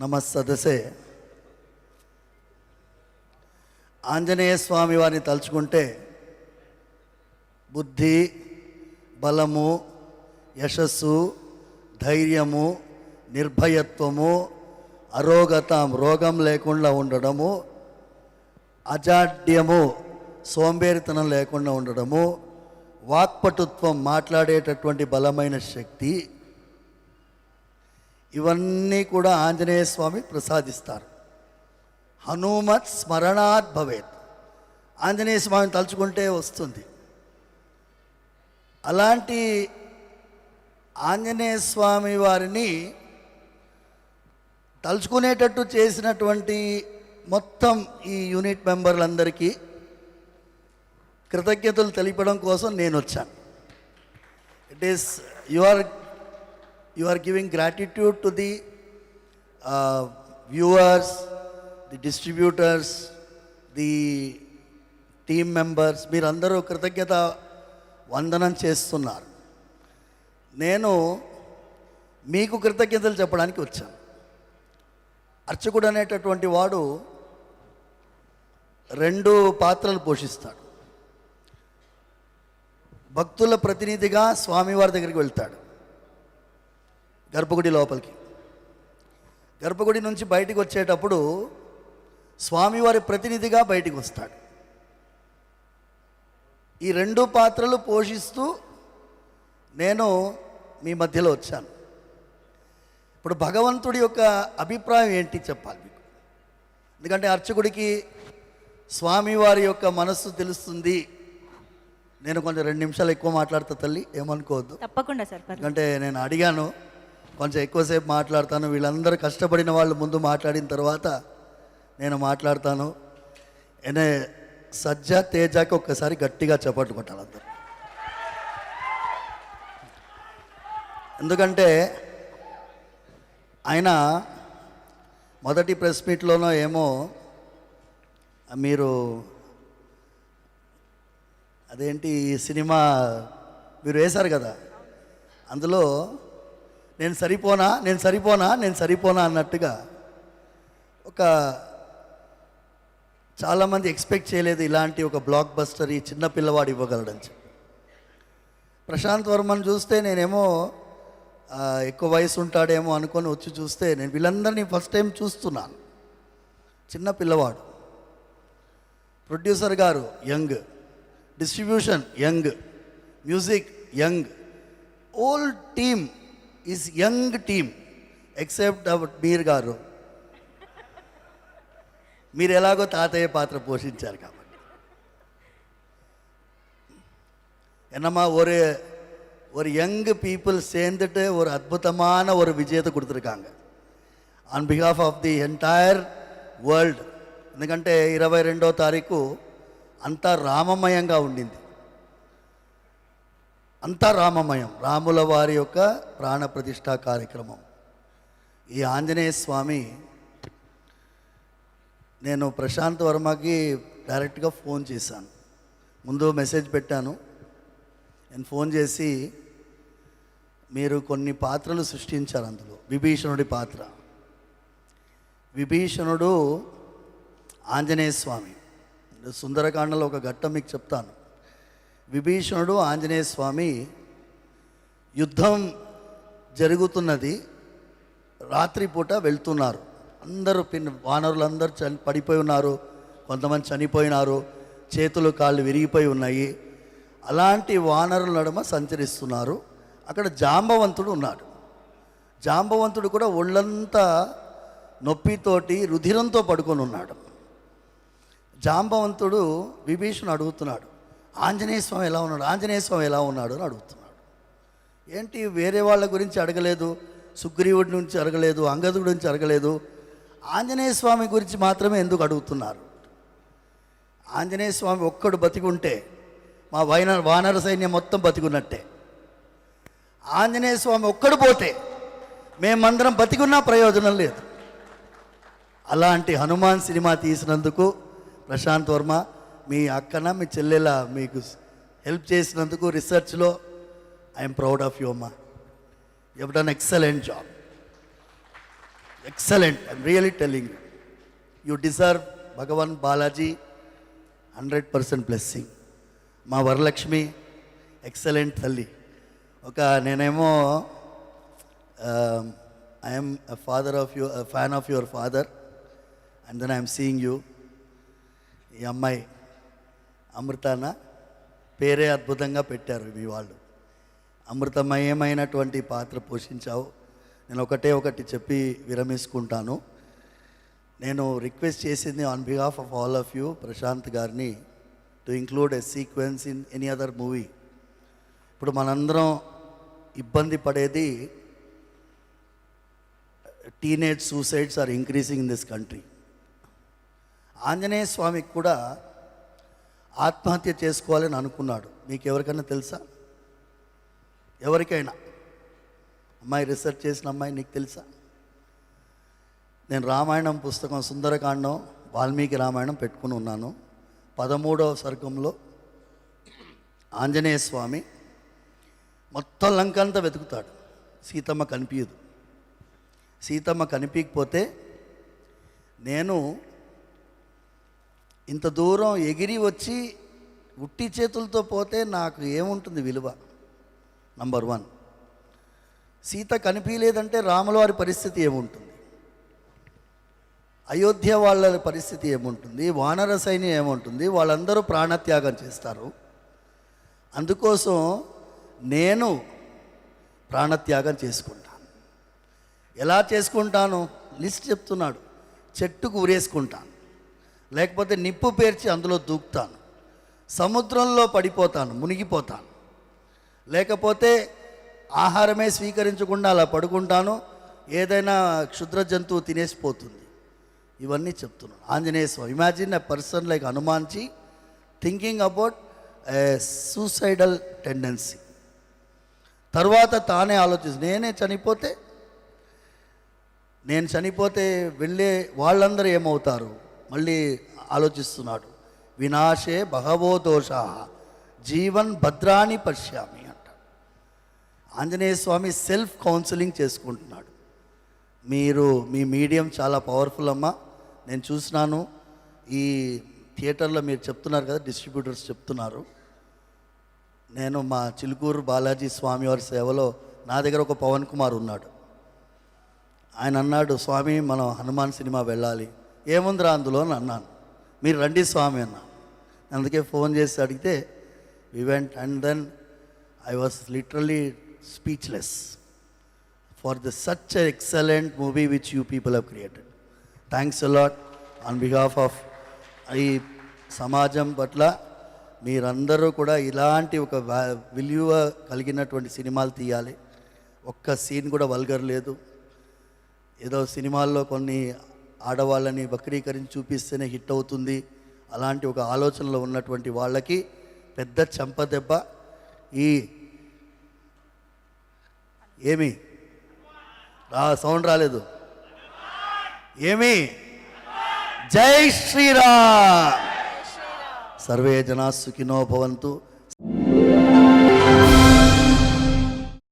నమస్తదసే ఆంజనేయ స్వామి వారిని తలుచుకుంటే బుద్ధి, బలము, యశస్సు, ధైర్యము, నిర్భయత్వము, అరోగతం రోగం లేకుండా ఉండడము, అజాడ్యము సోంబేరితనం లేకుండా ఉండడము, వాక్పటుత్వం మాట్లాడేటటువంటి బలమైన శక్తి, ఇవన్నీ కూడా ఆంజనేయ స్వామి ప్రసాదిస్తారు. హనుమత్ స్మరణాత్ భవేత్, ఆంజనేయ స్వామిని తలుచుకుంటే వస్తుంది. అలాంటి ఆంజనేయ స్వామి వారిని తలుచుకునేటట్టు చేసినటువంటి మొత్తం ఈ యూనిట్ మెంబర్లందరికీ కృతజ్ఞతలు తెలిపడం కోసం నేను వచ్చాను. It is you are giving gratitude to the viewers, the distributors, the team members. మీరందరూ కృతజ్ఞత వందనం చేస్తున్నారు. నేను మీకు కృతజ్ఞతలు చెప్పడానికి వచ్చాను. అర్చకుడు అనేటటువంటి వాడు 2 పాత్రలు పోషిస్తాడు. భక్తుల ప్రతినిధిగా స్వామివారి దగ్గరికి వెళ్తాడు, గర్భగుడి లోపలికి. గర్భగుడి నుంచి బయటికి వచ్చేటప్పుడు స్వామివారి ప్రతినిధిగా బయటికి వస్తాడు. ఈ 2 పాత్రలు పోషిస్తూ నేను మీ మధ్యలో వచ్చాను. ఇప్పుడు భగవంతుడి యొక్క అభిప్రాయం ఏంటి చెప్పాలి మీకు. ఎందుకంటే అర్చకుడికి స్వామివారి యొక్క మనస్సు తెలుస్తుంది. నేను కొంచెం 2 నిమిషాలు ఎక్కువ మాట్లాడతా తల్లి, ఏమనుకోవద్దు. తప్పకుండా సార్. ఎందుకంటే నేను అడిగాను, కొంచెం ఎక్కువసేపు మాట్లాడతాను. వీళ్ళందరూ కష్టపడిన వాళ్ళు ముందు మాట్లాడిన తర్వాత నేను మాట్లాడతాను. ఎనే సజ్జ తేజాకి ఒక్కసారి గట్టిగా చప్పట్లు కొట్టాలి అందరూ. ఎందుకంటే ఆయన మొదటి ప్రెస్ మీట్లోనో ఏమో మీరు అదేంటి సినిమా మీరు వేశారు కదా, అందులో నేను సరిపోనా అన్నట్టుగా చాలామంది ఎక్స్పెక్ట్ చేయలేదు ఇలాంటి ఒక బ్లాక్ బస్టర్ ఈ చిన్న పిల్లవాడు ఇవ్వగలడని చెప్పి. ప్రశాంత్ వర్మను చూస్తే నేనేమో ఎక్కువ వయసు ఉంటాడేమో అనుకొని వచ్చి చూస్తే నేను వీళ్ళందరినీ ఫస్ట్ టైం చూస్తున్నాను. చిన్న పిల్లవాడు, ప్రొడ్యూసర్ గారు young, distribution young, music young, all team is young team except Mir గారు. మీరు ఎలాగో తాతయ్య పాత్ర పోషించారు కాబట్టి. என்னம்மா ஒரு யங் பீப்புள் சேர்ந்துட்டு ஒரு அற்புதமான ஒரு விஜயத்தை கொடுத்துருக்காங்க on behalf of the entire world. ఎందుకంటే 22వ తారీఖు అంతా రామమయంగా ఉండింది. అంతా రామమయం, రాముల వారి యొక్క ప్రాణ ప్రతిష్ఠా కార్యక్రమం. ఈ ఆంజనేయ స్వామి, నేను ప్రశాంత్ వర్మకి డైరెక్ట్గా ఫోన్ చేశాను. ముందు మెసేజ్ పెట్టాను. నేను ఫోన్ చేసి, మీరు కొన్ని పాత్రలు సృష్టించారు, అందులో విభీషణుడి పాత్ర. విభీషణుడు ఆంజనేయ స్వామి. సుందరకాండలో ఒక ఘట్టం మీకు చెప్తాను. విభీషణుడు ఆంజనేయ స్వామి యుద్ధం జరుగుతున్నది, రాత్రిపూట వెళ్తున్నారు. అందరూ వానరులందరూ పడిపోయి ఉన్నారు, కొంతమంది చనిపోయినారు, చేతులు కాళ్ళు విరిగిపోయి ఉన్నాయి. అలాంటి వానరుల నడుమ సంచరిస్తున్నారు. అక్కడ జాంబవంతుడు ఉన్నాడు. జాంబవంతుడు కూడా ఒళ్ళంతా నొప్పితోటి రుధిరంతో పడుకొని ఉన్నాడు. జాంబవంతుడు విభీషణుడు అడుగుతున్నాడు, ఆంజనేయ స్వామి ఎలా ఉన్నాడు, ఆంజనేయ స్వామి ఎలా ఉన్నాడు అని అడుగుతున్నాడు. ఏంటి వేరే వాళ్ళ గురించి అడగలేదు, సుగ్రీవుడి నుంచి అడగలేదు, అంగదుడి గురించి అడగలేదు, ఆంజనేయ స్వామి గురించి మాత్రమే ఎందుకు అడుగుతున్నారు? ఆంజనేయ స్వామి ఒక్కడు బతికుంటే మా వానర సైన్యం మొత్తం బతికున్నట్టే. ఆంజనేయ స్వామి ఒక్కడు పోతే మేమందరం బతికున్నా ప్రయోజనం లేదు. అలాంటి హనుమాన్ సినిమా తీసినందుకు ప్రశాంత్ వర్మ, మీ అక్కన మీ చెల్లెల మీకు హెల్ప్ చేసినందుకు రీసెర్చ్లో ఐఎమ్ ప్రౌడ్ ఆఫ్ యూ అమ్మా. You have done excellent job. Excellent. I'm really telling you deserve భగవాన్ బాలాజీ 100% బ్లెస్సింగ్. మా వరలక్ష్మి ఎక్సలెంట్ తల్లి. నేనేమో I'm father of you, fan of your father, and then I'm seeing you. ఈ అమ్మాయి అమృతాన పేరే అద్భుతంగా పెట్టారు మీ వాళ్ళు. అమృతమయమైనటువంటి పాత్ర పోషించావు. నేను ఒకటి చెప్పి విరమించుకుంటాను. నేను రిక్వెస్ట్ చేసింది on behalf of all of you, Prashant గారిని, to include a sequence in any other movie. ఇప్పుడు మనందరం ఇబ్బంది పడేది teenage suicides are increasing in this country. Anjaneya స్వామికి కూడా ఆత్మహత్య చేసుకోవాలని అనుకున్నాడు. మీకు ఎవరికైనా తెలుసా? ఎవరికైనా? అమ్మాయి, రీసెర్చ్ చేసిన అమ్మాయి, నీకు తెలుసా? నేను రామాయణం పుస్తకం సుందరకాండం, వాల్మీకి రామాయణం పెట్టుకుని ఉన్నాను. 13వ సర్గంలో ఆంజనేయ స్వామి మొత్తం లంకంతా వెతుకుతాడు. సీతమ్మ కనిపించదు. సీతమ్మ కనిపించకపోతే, నేను ఇంత దూరం ఎగిరి వచ్చి ఉట్టి చేతులతో పోతే నాకు ఏముంటుంది విలువ? నంబర్ 1. సీత కనిపించలేదంటే రాముల వారి పరిస్థితి ఏముంటుంది? అయోధ్య వాళ్ళ పరిస్థితి ఏముంటుంది? వానర సైన్యం ఏముంటుంది? వాళ్ళందరూ ప్రాణత్యాగం చేస్తారు. అందుకోసం నేను ప్రాణత్యాగం చేసుకుంటాను. ఎలా చేసుకుంటాను? లిస్ట్ చెప్తున్నాడు. చెట్టుకు ఉరేసుకుంటాను, లేకపోతే నిప్పు పేర్చి అందులో దూకుతాను, సముద్రంలో పడిపోతాను, మునిగిపోతాను, లేకపోతే ఆహారమే స్వీకరించకుండా అలా పడుకుంటాను, ఏదైనా క్షుద్ర జంతువు తినేసిపోతుంది. ఇవన్నీ చెప్తున్నాను. Anjaneya Swami, imagine a person like Hanumanji thinking about a suicidal tendency. తర్వాత తానే నేనే చనిపోతే, నేను చనిపోతే వెళ్ళే వాళ్ళందరూ ఏమవుతారు? మళ్ళీ ఆలోచిస్తున్నాడు. వినాశే బహవో దోషా జీవన్ భద్రాని పశ్యామి అంట. ఆంజనేయ స్వామి సెల్ఫ్ కౌన్సిలింగ్ చేసుకుంటున్నాడు. మీ మీడియం చాలా పవర్ఫుల్ అమ్మా. నేను చూసినాను ఈ థియేటర్లో. మీరు చెప్తున్నారు కదా, డిస్ట్రిబ్యూటర్స్ చెప్తున్నారు. నేను మా చిలుకూరు బాలాజీ స్వామి వారి సేవలో నా దగ్గర ఒక పవన్ కుమార్ ఉన్నాడు. ఆయన అన్నాడు, స్వామి మనం హనుమాన్ సినిమా వెళ్ళాలి. ఏముందిరా అందులో అని అన్నాను. మీరు రండి స్వామి అన్నా. అందుకే ఫోన్ చేసి అడిగితే we went, and then I was literally speechless for the such excellent movie which you people have created. Thanks a lot on behalf of ఈ సమాజం పట్ల. మీరందరూ కూడా ఇలాంటి ఒక విలువ కలిగినటువంటి సినిమాలు తీయాలి. ఒక్క సీన్ కూడా వల్గర్ లేదు. ఏదో సినిమాల్లో కొన్ని ఆడవాళ్ళని వక్రీకరించి చూపిస్తేనే హిట్ అవుతుంది, అలాంటి ఒక ఆలోచనలో ఉన్నటువంటి వాళ్ళకి పెద్ద చెంపదెబ్బ. ఏమి సౌండ్ రాలేదు? ఏమి? జై శ్రీరామ్. సర్వే జనా సుఖినో భవంతు.